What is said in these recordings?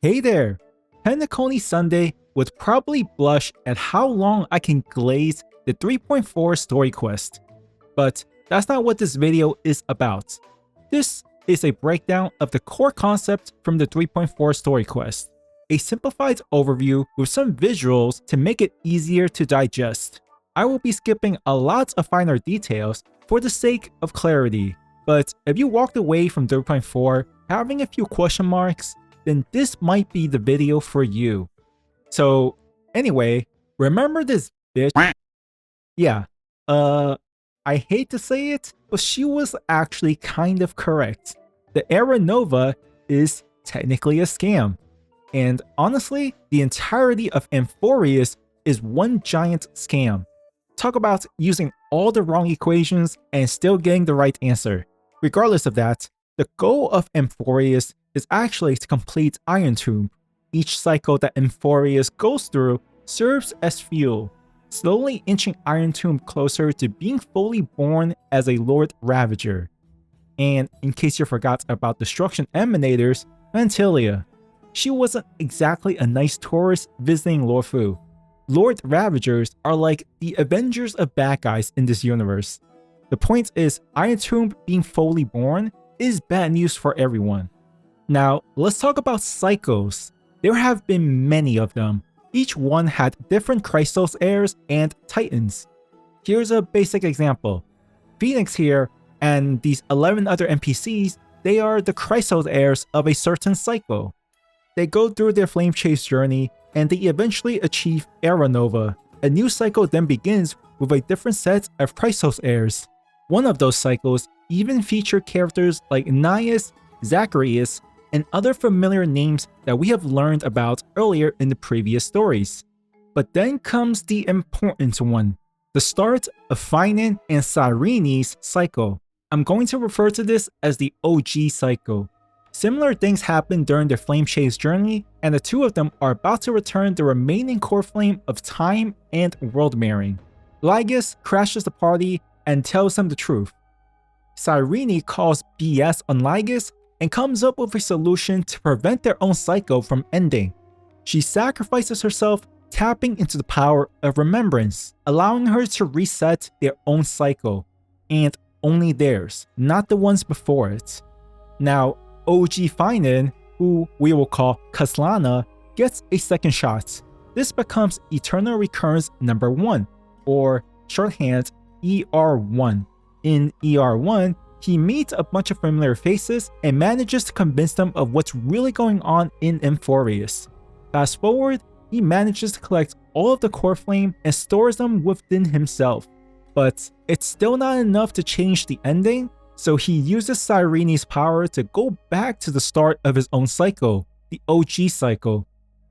Hey there! Pentaconi Sunday would probably blush at how long I can glaze the 3.4 story quest. But that's not what this video is about. This is a breakdown of the core concept from the 3.4 story quest. A simplified overview with some visuals to make it easier to digest. I will be skipping a lot of finer details for the sake of clarity. But if you walked away from 3.4 having a few question marks, then this might be the video for you. So anyway, remember this bitch? Yeah, I hate to say it, but she was actually kind of correct. The Era Nova is technically a scam. And honestly, the entirety of Amphoreus is one giant scam. Talk about using all the wrong equations and still getting the right answer. Regardless of that, the goal of Amphoreus is actually to complete IronTomb. Each cycle that Amphoreus goes through serves as fuel, slowly inching IronTomb closer to being fully born as a Lord Ravager. And in case you forgot about Destruction Emanators, Mantilia. She wasn't exactly a nice tourist visiting Lord Fu. Lord Ravagers are like the Avengers of bad guys in this universe. The point is, IronTomb being fully born is bad news for everyone. Now, let's talk about cycles. There have been many of them. Each one had different Chrysos heirs and titans. Here's a basic example. Phoenix here and these 11 other NPCs, they are the Chrysos heirs of a certain cycle. They go through their flame chase journey and they eventually achieve Era Nova. A new cycle then begins with a different set of Chrysos heirs. One of those cycles even featured characters like Nias, Zacharias, and other familiar names that we have learned about earlier in the previous stories. But then comes the important one, the start of Phainon and Cyrene's cycle. I'm going to refer to this as the OG cycle. Similar things happen during their flame chase journey, and the two of them are about to return the remaining core flame of time and world mirroring. Lygus crashes the party and tells them the truth. Cyrene calls BS on Lygus and comes up with a solution to prevent their own cycle from ending. She sacrifices herself, tapping into the power of remembrance, allowing her to reset their own cycle, and only theirs, not the ones before it. Now, OG Phainon, who we will call Kaslana, gets a second shot. This becomes Eternal Recurrence number 1, or shorthand ER1. In ER1, he meets a bunch of familiar faces and manages to convince them of what's really going on in Amphoreus. Fast forward, he manages to collect all of the core flame and stores them within himself. But it's still not enough to change the ending, so he uses Cyrene's power to go back to the start of his own cycle, the OG cycle.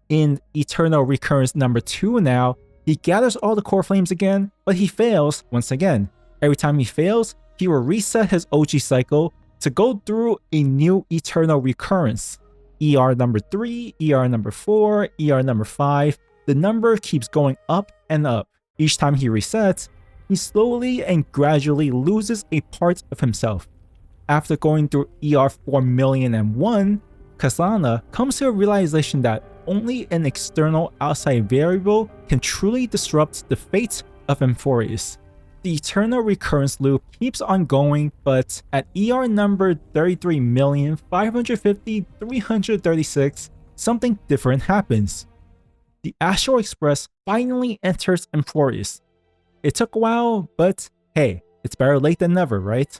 In Eternal Recurrence number 2 now, he gathers all the core flames again, but he fails once again. Every time he fails, he will reset his OG cycle to go through a new Eternal Recurrence. ER number 3, ER number 4, ER number 5, the number keeps going up and up. Each time he resets, he slowly and gradually loses a part of himself. After going through ER 4,000,001, Kaslana comes to a realization that only an external outside variable can truly disrupt the fate of Amphoreus. The Eternal Recurrence loop keeps on going, but at ER number 33,550,336, something different happens. The Astral Express finally enters Amphoreus. It took a while, but hey, it's better late than never, right?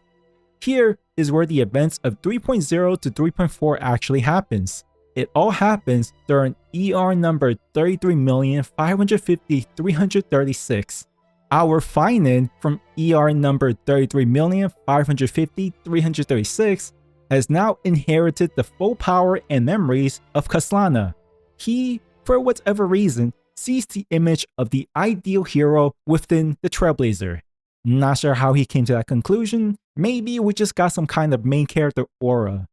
Here is where the events of 3.0 to 3.4 actually happens. It all happens during ER number 33,550,336. Our Phainon from ER number 33,550,336 has now inherited the full power and memories of Kaslana. He, for whatever reason, sees the image of the ideal hero within the Trailblazer. Not sure how he came to that conclusion, maybe we just got some kind of main character aura.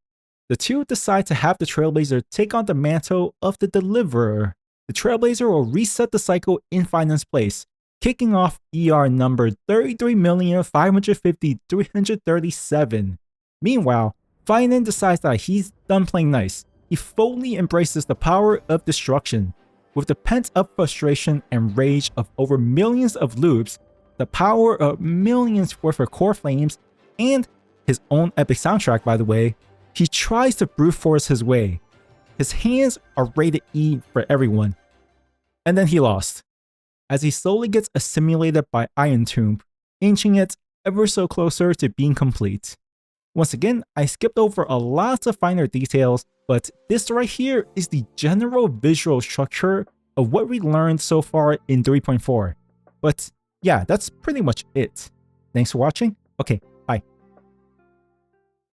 The two decide to have the Trailblazer take on the mantle of the Deliverer. The Trailblazer will reset the cycle in Phainon's place, kicking off ER number 33,550,337. Meanwhile, Phainon decides that he's done playing nice. he fully embraces the power of destruction. With the pent-up frustration and rage of over millions of loops, the power of millions worth of core flames, and his own epic soundtrack by the way, he tries to brute force his way. His hands are rated E for everyone. And then he lost, as he slowly gets assimilated by IronTomb, inching it ever so closer to being complete. Once again, I skipped over a lot of finer details, but this right here is the general visual structure of what we learned so far in 3.4. But yeah, that's pretty much it. Thanks for watching. Okay,